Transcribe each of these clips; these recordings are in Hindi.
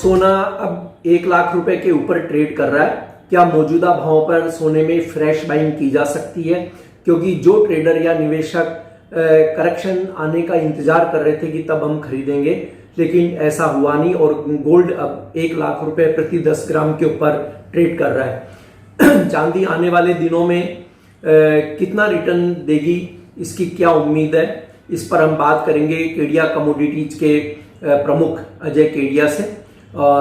सोना अब 1 लाख रुपए के ऊपर ट्रेड कर रहा है। क्या मौजूदा भावों पर सोने में फ्रेश बाइंग की जा सकती है? क्योंकि जो ट्रेडर या निवेशक करेक्शन आने का इंतजार कर रहे थे कि तब हम खरीदेंगे, लेकिन ऐसा हुआ नहीं और गोल्ड अब 1 लाख रुपए प्रति 10 ग्राम के ऊपर ट्रेड कर रहा है। चांदी आने वाले दिनों में कितना रिटर्न देगी, इसकी क्या उम्मीद है, इस पर हम बात करेंगे केडिया कमोडिटीज के प्रमुख अजय केडिया से।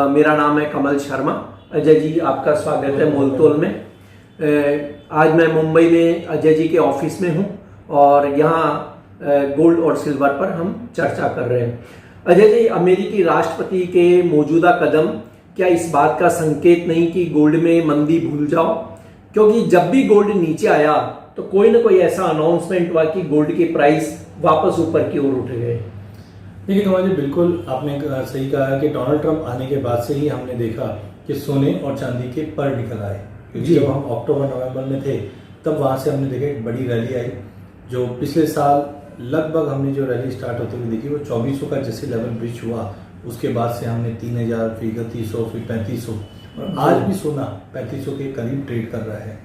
मेरा नाम है कमल शर्मा। अजय जी, आपका स्वागत है मोलतोल में। आज मैं मुंबई में अजय जी के ऑफिस में हूं और यहाँ गोल्ड और सिल्वर पर हम चर्चा कर रहे हैं। अजय जी, अमेरिकी राष्ट्रपति के मौजूदा कदम क्या इस बात का संकेत नहीं कि गोल्ड में मंदी भूल जाओ? क्योंकि जब भी गोल्ड नीचे आया तो कोई ना कोई ऐसा अनाउंसमेंट हुआ कि गोल्ड के प्राइस वापस ऊपर की ओर उठ गए। देखिए कमल जी, बिल्कुल आपने सही कहा कि डोनाल्ड ट्रंप आने के बाद से ही हमने देखा कि सोने और चांदी के पर निकल आए। क्योंकि जब हम अक्टूबर नवंबर में थे तब वहां से हमने देखा एक बड़ी रैली आई। जो पिछले साल लगभग हमने जो रैली स्टार्ट होते हुए देखी वो 2400 का जैसे लेवल ब्रीच हुआ, उसके बाद से हमने 3000, फिर 3100, फिर 3500 और आज भी सोना 3500 के करीब ट्रेड कर रहा है।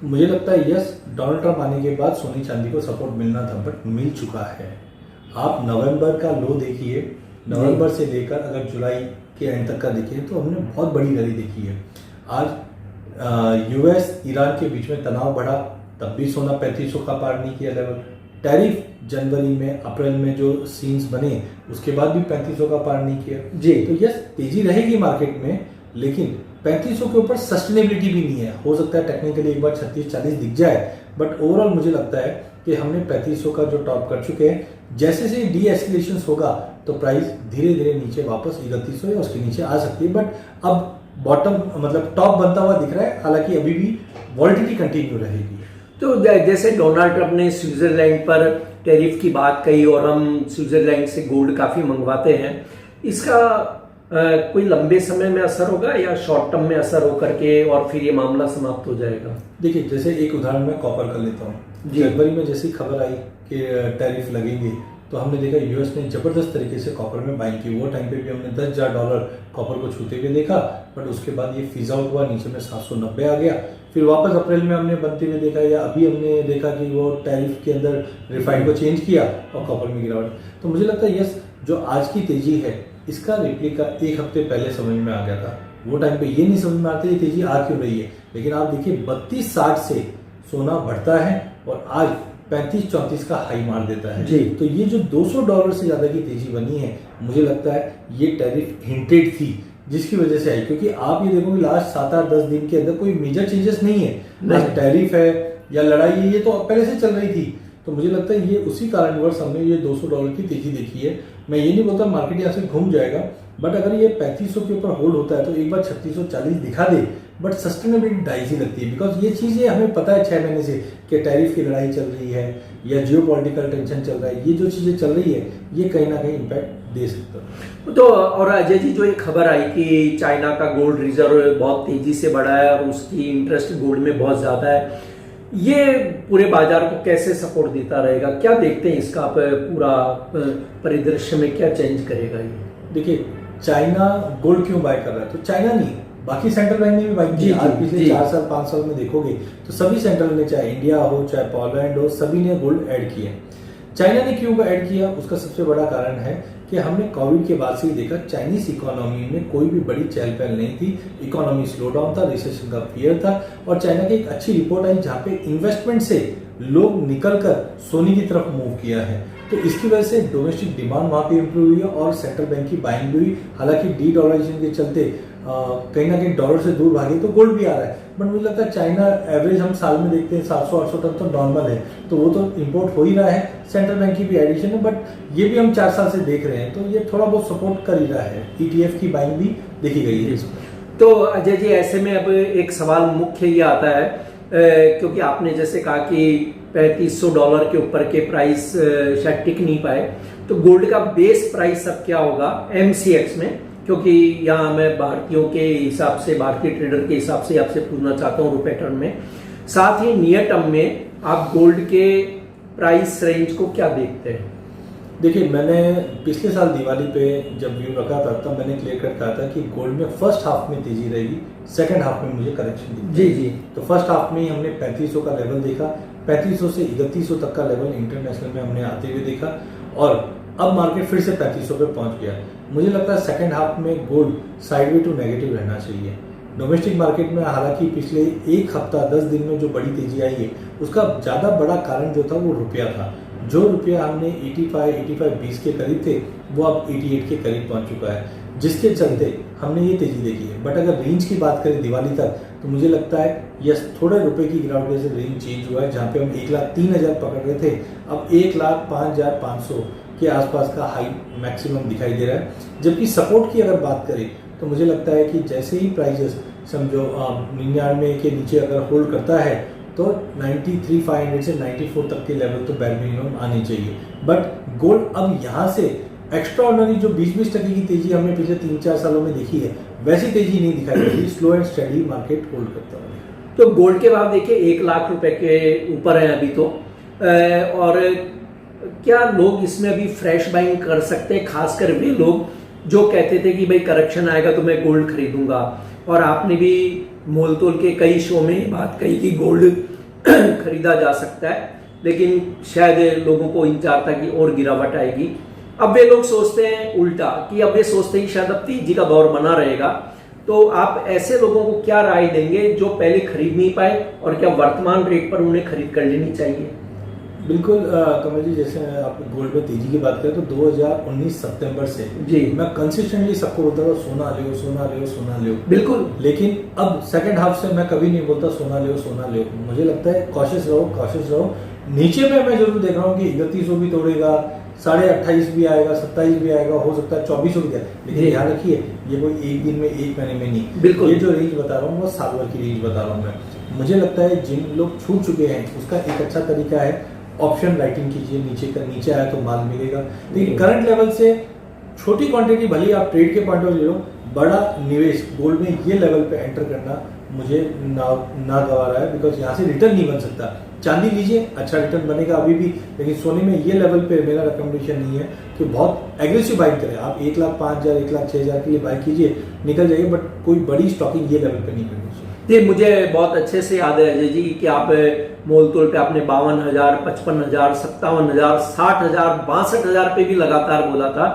मुझे लगता है यस, डोनाल्ड ट्रंप आने के बाद सोने चांदी को सपोर्ट मिलना था, बट मिल चुका है। आप नवंबर का लो देखिए, नवंबर से लेकर अगर जुलाई के एंड तक का देखिए तो हमने बहुत बड़ी रैली देखी है। आज यूएस ईरान के बीच में तनाव बढ़ा, तब भी सोना 3500 का पार नहीं किया लेवल। टैरिफ जनवरी में अप्रैल में जो सीन्स बने उसके बाद भी 3500 का पार नहीं किया जी। तो यस, तेजी रहेगी मार्केट में, लेकिन 3500 के ऊपर सस्टेनेबिलिटी भी नहीं है। हो सकता है टेक्निकली एक बार 36-40 दिख जाए, बट ओवरऑल मुझे लगता है कि हमने 3500 का जो टॉप कर चुके हैं। जैसे से डी एस्केलेशन होगा तो प्राइस धीरे धीरे नीचे वापस 3100 या उसके नीचे आ सकती है, बट अब बॉटम मतलब टॉप बनता हुआ दिख रहा है। हालांकि अभी भी वॉलिटिलिटी कंटिन्यू रहेगी। तो जैसे डोनाल्ड ट्रंप ने स्विट्जरलैंड पर टैरिफ की बात कही और हम स्विट्जरलैंड से गोल्ड काफी मंगवाते हैं, इसका कोई लंबे समय में असर होगा या शॉर्ट टर्म में असर होकर के और फिर ये मामला समाप्त हो जाएगा? देखिए, जैसे एक उदाहरण मैं कॉपर कर लेता हूँ। जनवरी में जैसी खबर आई कि टैरिफ लगेंगे तो हमने देखा यूएस ने जबरदस्त तरीके से कॉपर में बाइंग की। वो टाइम पे भी हमने $10,000 कॉपर को छूते हुए देखा, बट उसके बाद ये फिज आउट हुआ, नीचे में 790 आ गया। फिर वापस अप्रैल में हमने बनते हुए देखा, या अभी हमने देखा कि वो टैरिफ के अंदर रिफाइंड को चेंज किया और कॉपर में गिरावट। तो मुझे लगता है यस, जो आज की तेजी है इसका रेप्लिका 1 हफ्ते पहले समझ में आ गया था। वो टाइम पे ये नहीं समझ में आती तेजी आ क्यों रही है, लेकिन आप देखिए 32-60 से सोना बढ़ता है और आज 35-34 का हाई मार देता है जी। तो ये जो $200 से ज्यादा की तेजी बनी है, मुझे लगता है ये टैरिफ हिंटेड थी जिसकी वजह से आई। क्योंकि आप ये देखो कि लास्ट 7-8-10 दिन के अंदर कोई मेजर चेंजेस नहीं है, ना टैरिफ है या लड़ाई है, ये तो पहले से चल रही थी। तो मुझे लगता है ये उसी कारणवश हमने ये $200 की तेजी देखी है। मैं ये नहीं बोलता मार्केट यहाँ से घूम जाएगा, बट अगर ये 3500 के ऊपर होल्ड होता है तो एक बार 3640 दिखा दे, बट सस्टेनेबिलिटी डाइजी लगती है। बिकॉज ये चीजें हमें पता है 6 महीने से कि टैरिफ की लड़ाई चल रही है या जियोपॉलिटिकल टेंशन चल रहा है। ये जो चीजें चल रही है ये कहीं ना कहीं इम्पैक्ट दे सकता है। तो और अजय जी, जो एक खबर आई कि चाइना का गोल्ड रिजर्व बहुत तेजी से बढ़ा है और उसकी इंटरेस्ट गोल्ड में बहुत ज्यादा है, ये पूरे बाजार को कैसे सपोर्ट देता रहेगा? क्या देखते हैं इसका पूरा परिदृश्य में क्या चेंज करेगा ये? देखिए, चाइना गोल्ड क्यों बाय कर रहा है, तो चाइना नहीं, बाकी सेंट्रल बैंक ने भी बाय की। आज पिछले 4 साल 5 साल में देखोगे तो सभी सेंट्रल ने, चाहे इंडिया हो चाहे पोलैंड हो, सभी ने गोल्ड ऐड किया। चाइना ने क्यों ऐड किया, उसका सबसे बड़ा कारण है कि हमने कोविड के बाद से ही देखा चाइनीज इकोनॉमी में कोई भी बड़ी चहल पहल नहीं थी। इकोनॉमी स्लो डाउन था, रिसेशन का फियर था, और चाइना की एक अच्छी रिपोर्ट आई जहां पे इन्वेस्टमेंट से लोग निकलकर सोने की तरफ मूव किया है। तो इसकी वजह से डोमेस्टिक डिमांड वहां पे इंप्रूव हुई और सेंट्रल बैंक की बाइंग भी हुई। हालांकि डी डॉलराइजेशन के चलते कहीं ना कहीं डॉलर से दूर भागे तो गोल्ड भी आ रहा है, बट मुझे लगता है चाइना एवरेज हम साल में देखते हैं 700-800 टन तो नॉर्मल है, तो वो तो इंपोर्ट हो ही रहा है। सेंट्रल बैंक की भी एडिशन है, बट ये भी हम 4 साल से देख रहे हैं, तो ये थोड़ा बहुत सपोर्ट कर ही रहा है। ETF की बाइंग भी देखी गई है। तो अजय जी, ऐसे में अब एक सवाल मुख्य ये आता है, क्योंकि आपने जैसे कहा कि $3500 के ऊपर के प्राइस शायद टिक नहीं पाए, तो गोल्ड का बेस प्राइस अब क्या होगा MCX में? क्योंकि यहाँ मैं भारतीयों के हिसाब से, भारतीय ट्रेडर के हिसाब से आपसे पूछना चाहता हूँ रुपए टर्म में। साथ ही नियर टर्म में आप गोल्ड के प्राइस रेंज को क्या देखते हैं? देखिए, मैंने पिछले साल दिवाली पे जब व्यू रखा था तब मैंने क्लियर कट कहा था कि गोल्ड में फर्स्ट हाफ में तेजी रहेगी, सेकंड हाफ में मुझे करेक्शन दिखी। जी जी। तो फर्स्ट हाफ में ही हमने 3500 का लेवल देखा, 3500 से 3100 तक का लेवल इंटरनेशनल में हमने आते हुए देखा और अब मार्केट फिर से 3500 पे पहुंच गया। मुझे लगता है सेकंड हाफ में गोल्ड साइडवे टू नेगेटिव रहना चाहिए। डोमेस्टिक मार्केट में हालांकि पिछले एक हफ्ता 10 दिन में जो बड़ी तेजी आई है उसका ज़्यादा बड़ा कारण जो था वो रुपया था। जो रुपया हमने 85-20 के करीब थे वो अब 88 के करीब पहुंच चुका है, जिसके चलते हमने ये तेजी देखी है। बट अगर रेंज की बात करें दिवाली तक तो मुझे लगता है यस, थोड़े रुपए की गिरावट वजह से रेंज चेंज हुआ है। जहाँ पे हम 1,03,000 पकड़ रहे थे अब 1,05,500 के आसपास का हाई मैक्सिमम दिखाई दे रहा है। जबकि सपोर्ट की अगर बात करें तो मुझे लगता है कि जैसे ही प्राइजेस समझो 99 के नीचे अगर होल्ड करता है तो 93,500 से 94 तक के लेवल तो बैर मिनिमम आने चाहिए। बट गोल्ड अब यहाँ से एक्स्ट्रा ऑर्डिनरी जो 20-20 टके की तेजी हमने पिछले 3-4 सालों में देखी है वैसी तेजी नहीं दिखाई दे रही, slow and study market hold करता है। तो गोल्ड के भाव देखिए 1 लाख रुपए के ऊपर है अभी तो, और क्या लोग इसमें अभी फ्रेश बाइंग कर सकते हैं, खासकर वे लोग जो कहते थे कि भाई करेक्शन आएगा तो मैं गोल्ड खरीदूंगा, और आपने भी मोल तोल के कई शो में बात कही कि गोल्ड खरीदा जा सकता है, लेकिन शायद लोगों को इंतजार था कि और गिरावट आएगी। अब वे लोग सोचते हैं उल्टा कि अब वे सोचते हैं कि शायद अब तेजी का दौर बना रहेगा। तो आप ऐसे लोगों को क्या राय देंगे जो पहले खरीद नहीं पाए, और क्या वर्तमान रेट पर उन्हें खरीद कर लेनी चाहिए? बिल्कुल कमल जी, जैसे आप गोल्ड में तेजी की बात करें तो 2019 सितंबर से जी मैं कंसिस्टेंटली सबको बोलता था सोना ले, सोना ले, सोना ले। बिल्कुल। लेकिन अब सेकंड हाफ से मैं कभी नहीं बोलता सोना ले, सोना ले। मुझे लगता है कॉशियस रहो, कॉशियस रहो। नीचे में मैं जरूर देख रहा हूँ कि 3100 भी तोड़ेगा, 28.5 भी आएगा, 27 भी आएगा, हो सकता है 2400 भी आए। लेकिन ध्यान रखिए ये कोई एक दिन में, एक महीने में नहीं। बिल्कुल। ये जो रेंज बता रहा हूँ वो साल भर की रेंज बता रहा हूँ मैं। मुझे लगता है जिन लोग छूट चुके हैं उसका एक अच्छा तरीका है ऑप्शन राइटिंग कीजिए। नीचे आया तो माल मिलेगा। लेकिन करंट लेवल से छोटी क्वांटिटी भले आप ट्रेड के पॉइंट ऑफ व्यू, बड़ा निवेश गोल्ड में ये लेवल पे एंटर करना मुझे ना गवा रहा है, बिकॉज यहाँ से रिटर्न नहीं बन सकता। चांदी लीजिए, अच्छा रिटर्न बनेगा अभी भी, लेकिन सोने में ये लेवल पे मेरा रिकमेंडेशन नहीं है कि बहुत एग्रेसिव बाइंग करें। आप 1,05,000 1,06,000 के लिए बाई कीजिए, निकल जाइए, बट कोई बड़ी स्टॉकिंग ये लेवल पे नहीं करनी चाहिए। जी, मुझे बहुत अच्छे से याद है अजय जी कि आप मोल तोल पे आपने 52,000, 55,000, 57,000, 60,000, 62,000 पे भी लगातार बोला था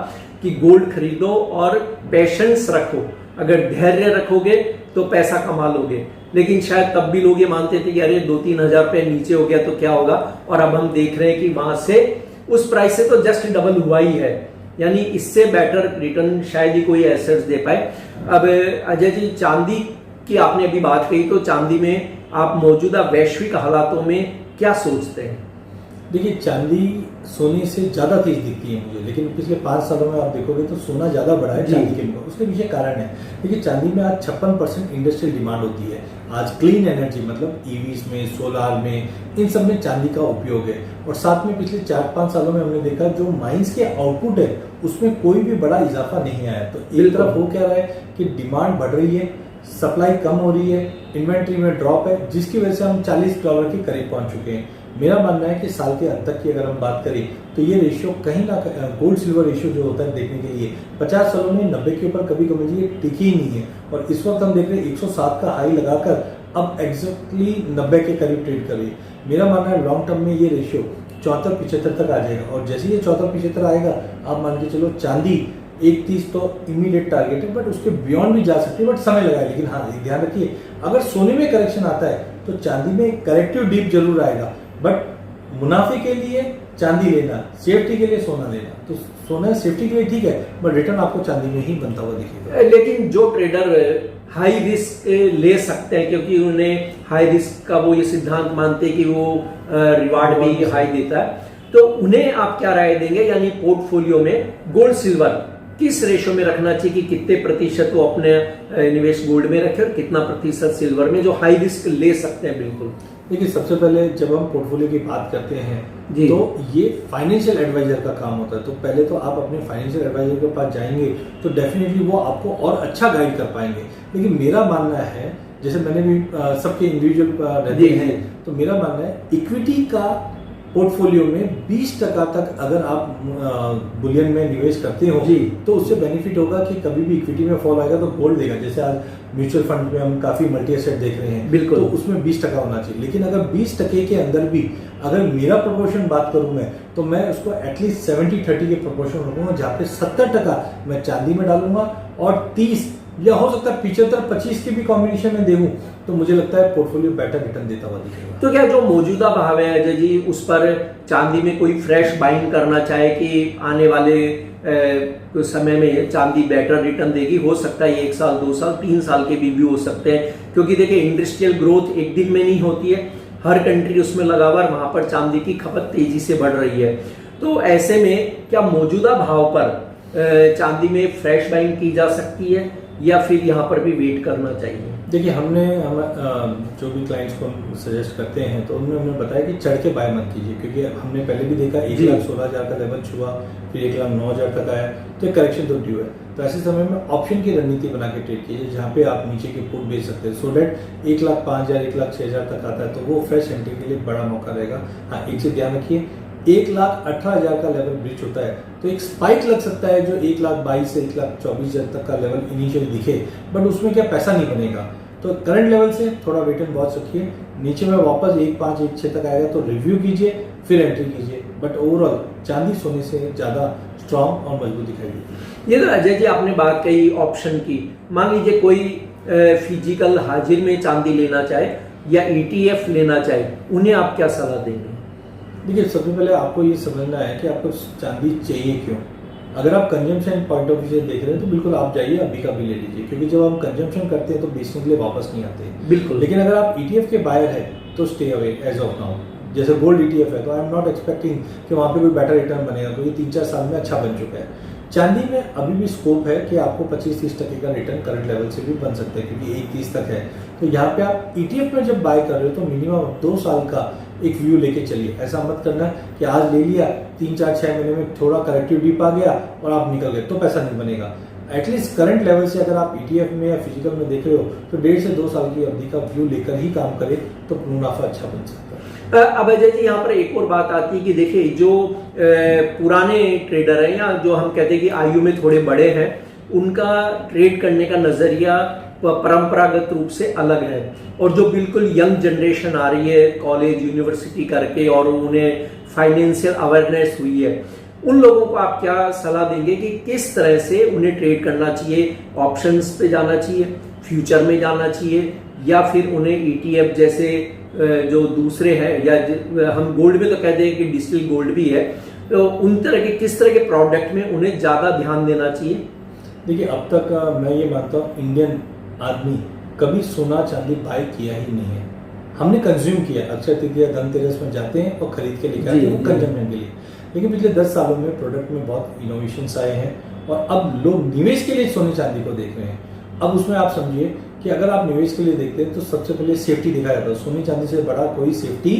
कि गोल्ड खरीदो और पेशेंस रखो। अगर धैर्य रखोगे तो पैसा कमा लोगे। लेकिन शायद तब भी लोग ये मानते थे कि अरे 2-3 हजार पे नीचे हो गया तो क्या होगा, और अब हम देख रहे हैं कि वहां से उस प्राइस से तो जस्ट डबल हुआ ही है, यानी इससे बेटर रिटर्न शायद ही कोई एसेट्स दे पाए। अब अजय जी, चांदी की आपने अभी बात कही, तो चांदी में आप मौजूदा वैश्विक हालातों में क्या सोचते हैं? देखिए, चांदी सोने से ज्यादा तेज दिखती है मुझे, लेकिन पिछले 5 सालों में आप देखोगे तो सोना ज्यादा बढ़ा है चांदी के मुकाबले। उसके पीछे कारण है। देखिए, चांदी में आज 56% इंडस्ट्रियल डिमांड होती है। आज क्लीन एनर्जी मतलब ईवीज में, सोलार में, इन सब में चांदी का उपयोग है। और साथ में पिछले 4-5 सालों में हमने देखा जो माइंस के आउटपुट है उसमें कोई भी बड़ा इजाफा नहीं आया। तो एक तरफ हो क्या रहा है कि डिमांड बढ़ रही है, सप्लाई कम हो रही है, इन्वेंट्री में ड्रॉप है, जिसकी वजह से हम $40 के करीब पहुंच चुके हैं। मेरा मानना है कि साल के अंत तक की अगर हम बात करें तो ये रेशियो कहीं ना गोल्ड सिल्वर रेशियो जो होता है देखने के लिए 50 सालों में 90 के ऊपर कभी कभी ये टिकी ही नहीं है। और इस वक्त हम देख रहे हैं 107 का हाई लगाकर अब एग्जैक्टली 90 के करीब ट्रेड कर रही है। मेरा मानना है लॉन्ग टर्म में ये रेशियो 74-75 तक आ जाएगा। और जैसे ये 74-75 आएगा, आप मान के चलो चांदी 130 तो इमीडिएट टारगेट है, बट उसके बियॉन्ड भी जा सकती है, बट समय लगा है। लेकिन हाँ, ध्यान रखिए अगर सोने में करेक्शन आता है तो चांदी में करेक्टिव डिप जरूर आएगा, बट मुनाफे के लिए चांदी लेना, सेफ्टी के लिए सोना लेना। तो सोना सेफ्टी के लिए ठीक है, बट रिटर्न आपको चांदी में ही बनता हुआ दिखेगा। लेकिन जो ट्रेडर हाई रिस्क ले सकते हैं, क्योंकि उन्हें हाई रिस्क का वो ये सिद्धांत मानते हैं कि वो रिवार्ड भी हाई देता है, तो उन्हें आप क्या राय देंगे? यानी पोर्टफोलियो में गोल्ड सिल्वर किस रेशो में रखना चाहिए, कि कितने प्रतिशत वो अपने निवेश गोल्ड में रखे और कितना प्रतिशत सिल्वर में, जो हाई रिस्क ले सकते हैं? बिल्कुल। देखिए, सबसे पहले जब हम पोर्टफोलियो की बात करते हैं तो ये फाइनेंशियल एडवाइजर का काम होता है। तो पहले तो आप अपने फाइनेंशियल एडवाइजर के पास जाएंगे तो डेफिनेटली वो आपको और अच्छा गाइड कर पाएंगे। लेकिन मेरा मानना है, जैसे मैंने भी सबके इंडिविजुअल रहते हैं, तो मेरा मानना है इक्विटी का पोर्टफोलियो में 20% तक अगर आप बुलियन में निवेश करते हो जी। तो उससे बेनिफिट होगा कि कभी भी इक्विटी में फॉल आएगा तो गोल्ड देगा। जैसे आज म्यूचुअल फंड में हम काफी मल्टी एसेट देख रहे हैं, बिल्कुल। तो उसमें 20% होना चाहिए। लेकिन अगर 20% के अंदर भी अगर मेरा प्रोपोर्शन बात करूं मैं, तो मैं उसको एटलीस्ट 70-30 के प्रोपोर्शन रखूंगा, जहाँ पे 70% मैं चांदी में डालूंगा और 30 या हो सकता है 75-25 की भी कॉम्बिनेशन में देखूं, तो मुझे लगता है पोर्टफोलियो बेटर रिटर्न देता हुआ दिखेगा। तो क्या जो मौजूदा भाव है अजय जी, उस पर चांदी में कोई फ्रेश बाइंग करना चाहे कि आने वाले कुछ समय में चांदी बेटर रिटर्न देगी? हो सकता है 1 साल 2 साल 3 साल के भी हो सकते हैं, क्योंकि देखिए इंडस्ट्रियल ग्रोथ एक दिन में नहीं होती है, हर कंट्री उसमें लगा हुआ है, वहां पर चांदी की खपत तेजी से बढ़ रही है। तो ऐसे में क्या मौजूदा भाव पर चांदी में फ्रेश बाइंग की जा सकती है या फिर यहाँ पर भी वेट करना चाहिए? देखिए हम जो भी क्लाइंट्स को हम सजेस्ट करते हैं तो उन्होंने हमें बताया कि चढ़ के बाय मत कीजिए, क्योंकि हमने पहले भी देखा 1,16,000 का लेवल छुआ, फिर 1,09,000 तक आया, तो एक करेक्शन तो ड्यू है। तो ऐसे समय में ऑप्शन की रणनीति बना के ट्रेड कीजिए, जहाँ पे आप नीचे के पुट बेच सकते हैं, सो दैट 1,05,000 1,06,000 तक आता है, तो वो फ्रेश एंट्री के लिए बड़ा मौका रहेगा। हाँ, एक चीज ध्यान रखिए, 1,18,000 का लेवल ब्रीच होता है तो एक स्पाइक लग सकता है जो 1,22,000 से 1,24,000 तक का लेवल इनिशियली दिखे, बट उसमें क्या पैसा नहीं बनेगा। तो करंट लेवल से थोड़ा वेट एंड वॉच रखिए, नीचे में वापस 1,5 1,6 तक आएगा तो रिव्यू कीजिए, फिर एंट्री कीजिए। बट ओवरऑल चांदी सोने से ज्यादा स्ट्रांग और मजबूत दिखाई देती है। ये तो अजय जी आपने बात कही ऑप्शन की, मान लीजिए कोई फिजिकल हाजिर में चांदी लेना चाहे या ETF लेना चाहे, उन्हें आप क्या सलाह देंगे? देखिए सबसे पहले आपको ये समझना है कि आपको चांदी चाहिए क्यों। अगर आप कंजम्पशन पॉइंट ऑफ व्यू से देख रहे हैं तो बिल्कुल आप जाइए अभी का भी ले लीजिए, क्योंकि जब हम कंजम्पशन करते हैं तो बेचने के लिए वापस नहीं आते। बिल्कुल। लेकिन अगर आप ETF के बायर है तो stay away as of now. जैसे गोल्ड ETF है तो आई एम नॉट एक्सपेक्टिंग कि वहां पे कोई बेटर रिटर्न बनेगा, क्योंकि 3-4 साल में अच्छा बन चुका है। चांदी में अभी भी स्कोप है कि आपको 25-30% का रिटर्न करंट लेवल से भी बन सकता है, क्योंकि 1,30 तक है। तो यहाँ पे आप ETF में जब बाय कर रहे हो तो मिनिमम 2 साल का एक व्यू लेके चलिए। ऐसा मत करना कि आज ले लिया, 3-4-6 महीने में थोड़ा करेक्टिव डिप आ गया और आप निकल गए, तो पैसा नहीं बनेगा। एटलीस्ट करंट लेवल से अगर आप ETF में या फिजिकल में देख रहे हो तो 1.5 से 2 साल की अवधि का व्यू लेकर ही काम करें तो मुनाफा अच्छा बन सकता है। अब अजय जी यहाँ पर एक और बात आती है कि देखिए जो पुराने ट्रेडर हैं या जो हम कहते हैं कि आयु में थोड़े बड़े हैं, उनका ट्रेड करने का नजरिया परंपरागत रूप से अलग है, और जो बिल्कुल यंग जनरेशन आ रही है कॉलेज यूनिवर्सिटी करके और उन्हें फाइनेंशियल अवेयरनेस हुई है, उन लोगों को आप क्या सलाह देंगे कि किस तरह से उन्हें ट्रेड करना चाहिए? ऑप्शंस पे जाना चाहिए, फ्यूचर में जाना चाहिए, या फिर उन्हें ETF जैसे जो दूसरे हैं, या हम गोल्ड में तो कहते हैं कि डिजिटल गोल्ड भी है, तो उन तरह के किस तरह के प्रोडक्ट में उन्हें ज्यादा ध्यान देना चाहिए? देखिए अब तक मैं ये मानता हूँ इंडियन आदमी कभी सोना चांदी बाय किया ही नहीं है। हमने कंज्यूम किया, अक्षय तृतीया धनतेरस में जाते हैं और खरीद के लेकर आते हैं कंजम्पशन के लिए। लेकिन पिछले 10 सालों में प्रोडक्ट में बहुत इनोवेशंस आए हैं और अब लोग निवेश के लिए सोने चांदी को देख रहे हैं। अब उसमें आप समझिए कि अगर आप निवेश के लिए देखते हैं तो सबसे पहले सेफ्टी दिखाया जाता है। सोने चांदी से बड़ा कोई सेफ्टी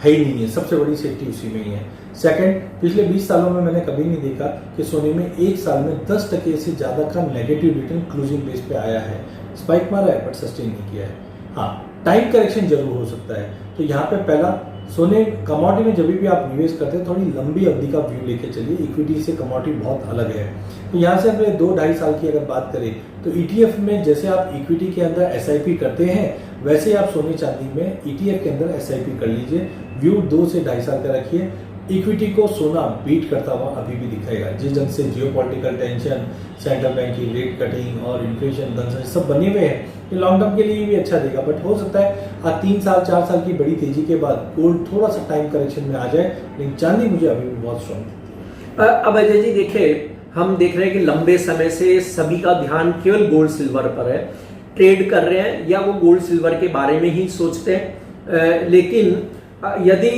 है ही नहीं है, सबसे बड़ी सेफ्टी उसी में ही है। सेकंड, पिछले 20 सालों में मैंने कभी नहीं देखा कि सोने में एक साल में 10% से ज्यादा का नेगेटिव रिटर्न क्लोजिंग बेस पे आया है। स्पाइक मारा है बट सस्टेन नहीं किया है। हाँ, टाइम करेक्शन जरूर हो सकता है। तो यहाँ पे पहला, सोने कमोडिटी में जब भी आप निवेश करते हैं थोड़ी लंबी अवधि का व्यू लेके चलिए। इक्विटी से कमोडिटी बहुत अलग है। तो यहाँ से अगर 2-2.5 साल की अगर बात करें तो ETF में जैसे आप इक्विटी के अंदर SIP करते हैं, वैसे आप सोने चांदी में ETF के अंदर SIP कर लीजिए। व्यू 2 से 2.5 साल का रखिए। इक्विटी को सोना बीट करता हुआ अभी भी दिखेगा। जिस ढंग से जियोपॉलिटिकल टेंशन, सेंट्रल बैंक की रेट कटिंग और इन्फ्लेशन सब बने हुए हैं, ये लॉन्ग टर्म के लिए भी अच्छा देगा। बट हो सकता है 3 साल 4 साल की बड़ी तेजी के बाद गोल्ड थोड़ा सा टाइम करेक्शन में आ जाए, लेकिन चांदी मुझे अभी भी बहुत स्ट्रॉन्ग दिखती है। अब अजय जी देखिए, हम देख रहे हैं कि लंबे समय से सभी का ध्यान केवल गोल्ड सिल्वर पर है। ट्रेड कर रहे हैं या वो गोल्ड सिल्वर के बारे में ही सोचते हैं, लेकिन यदि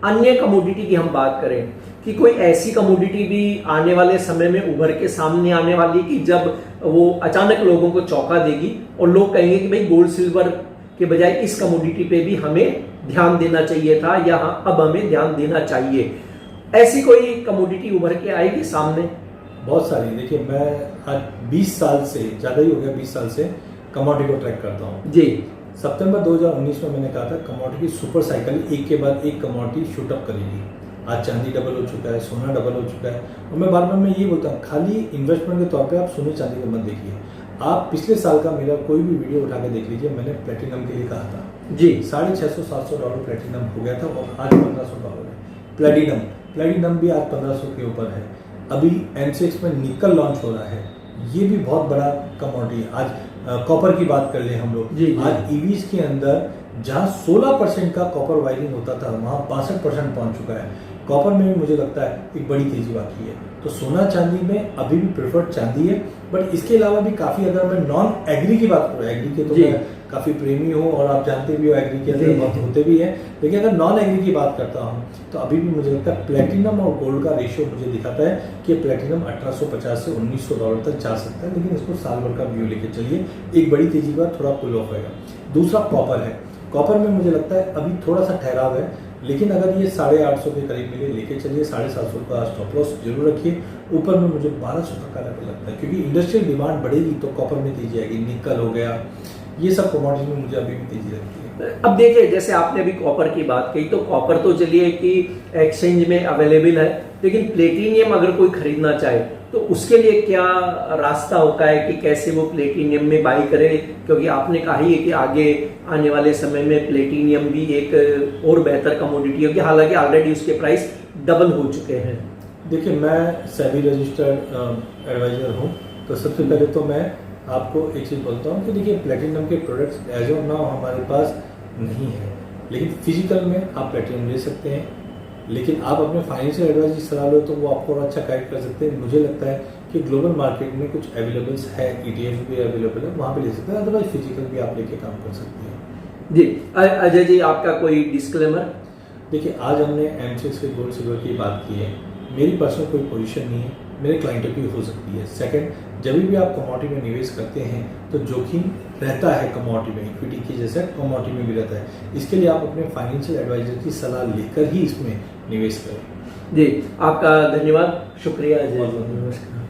अन्य कमोडिटी की हम बात करें कि कोई ऐसी कमोडिटी भी आने वाले समय में उभर के सामने आने वाली कि जब वो अचानक लोगों को चौंका देगी और लोग कहेंगे कि भाई गोल्ड सिल्वर के बजाय इस कमोडिटी पे भी हमें ध्यान देना चाहिए था, या अब हमें ध्यान देना चाहिए, ऐसी कोई कमोडिटी उभर के आएगी सामने? बहुत सारी। देखिए मैं आज 20 साल से ज्यादा ही हो गया, 20 साल से कमोडिटी को ट्रैक करता हूँ जी। सितंबर 2019 में मैंने कहा था कमोडिटी सुपर साइकिल एक के बाद एक कमोडिटी शूट अप करेगी। आज चांदी डबल हो चुका है, सोना डबल हो चुका है, और मैं बार बार मैं ये बोलता हूँ खाली इन्वेस्टमेंट के तौर पे आप सोने चांदी को मत देखिए। आप पिछले साल का मेरा कोई भी वीडियो उठा के देख लीजिए, मैंने प्लेटिनम के लिए कहा था जी $650-700 प्लेटिनम हो गया था और आज $1500 है। प्लेटिनम भी आज 1500 के ऊपर है। अभी M6 में निकल लॉन्च हो रहा है, ये भी बहुत बड़ा कमोडिटी है। आज कॉपर की बात कर ले हम लोग, आज ईवीज के अंदर जहां 16% का कॉपर वायरिंग होता था वहां 62% पहुंच चुका है। कॉपर में भी मुझे लगता है एक बड़ी तेजी बाकी है। तो सोना चांदी में अभी भी प्रेफर्ड चांदी है, बट इसके अलावा भी काफी, अगर मैं नॉन एग्री की बात करूँ, एग्री के तो मैं काफी प्रेमी हूँ और आप जानते भी हो एग्री के अंदर बहुत होते भी हैं, लेकिन अगर नॉन एग्री की बात करता हूँ तो अभी भी मुझे लगता है प्लेटिनम और गोल्ड का रेशियो मुझे दिखाता है कि प्लेटिनम 1850 से $1900 तक जा सकता है, लेकिन इसको साल भर का व्यू लेके चलिए, एक बड़ी तेजी के बाद थोड़ा पुल ऑफ होगा। दूसरा कॉपर है। कॉपर में मुझे लगता है अभी थोड़ा सा ठहराव है, लेकिन अगर ये 850 के करीब मिले लेके चलिए, 750 का स्टॉप लॉस जरूर रखिए। ऊपर में मुझे 1200 तक का लेवल लगता है, क्योंकि इंडस्ट्रियल डिमांड बढ़ेगी तो कॉपर में तेजी आएगी। निकल हो गया, ये सब कमोडिटी में मुझे अभी भी तेजी लगती है। अब देखिए, जैसे आपने अभी कॉपर की बात कही, तो कॉपर तो चलिए कि एक्सचेंज में अवेलेबल है, लेकिन प्लेटिनियम अगर कोई खरीदना चाहे तो उसके लिए क्या रास्ता होता है कि कैसे वो प्लेटिनियम में बाई करे? क्योंकि आपने कहा ही है कि आगे आने वाले समय में प्लेटिनियम भी एक और बेहतर कमोडिटी होगी, हालांकि ऑलरेडी उसके प्राइस डबल हो चुके हैं। देखिए, मैं सेबी रजिस्टर्ड एडवाइजर हूँ, तो सबसे पहले तो मैं आपको एक चीज़ बोलता हूँ कि देखिए प्लेटिनम के प्रोडक्ट्स एज ऑफ नाउ हमारे पास नहीं है, लेकिन फिजिकल में आप प्लेटिनम ले सकते हैं। लेकिन आप अपने फाइनेंशियल एडवाइजर की सलाह लो तो वो आपको अच्छा गाइड कर सकते हैं। मुझे लगता है कि ग्लोबल मार्केट में कुछ अवेलेबल्स है, ETF भी अवेलेबल है, वहाँ पे ले सकते हैं, अदरवाइज फिजिकल भी आप लेके काम कर सकते हैं। जी अजय जी, आपका कोई डिस्क्लेमर? देखिए, आज हमने M6 के गोल्ड सिल्वर की बात की है, मेरी पर्सनल कोई पोजीशन नहीं है, मेरे क्लाइंटों की हो सकती है। सेकंड, जब भी आप कमोडिटी में निवेश करते हैं तो जोखिम रहता है कमोडिटी में, इक्विटी की जैसे कमोडिटी में भी रहता है। इसके लिए आप अपने फाइनेंशियल एडवाइजर की सलाह लेकर ही इसमें निवेश करें। जी, आपका धन्यवाद, शुक्रिया अजय। नमस्कार।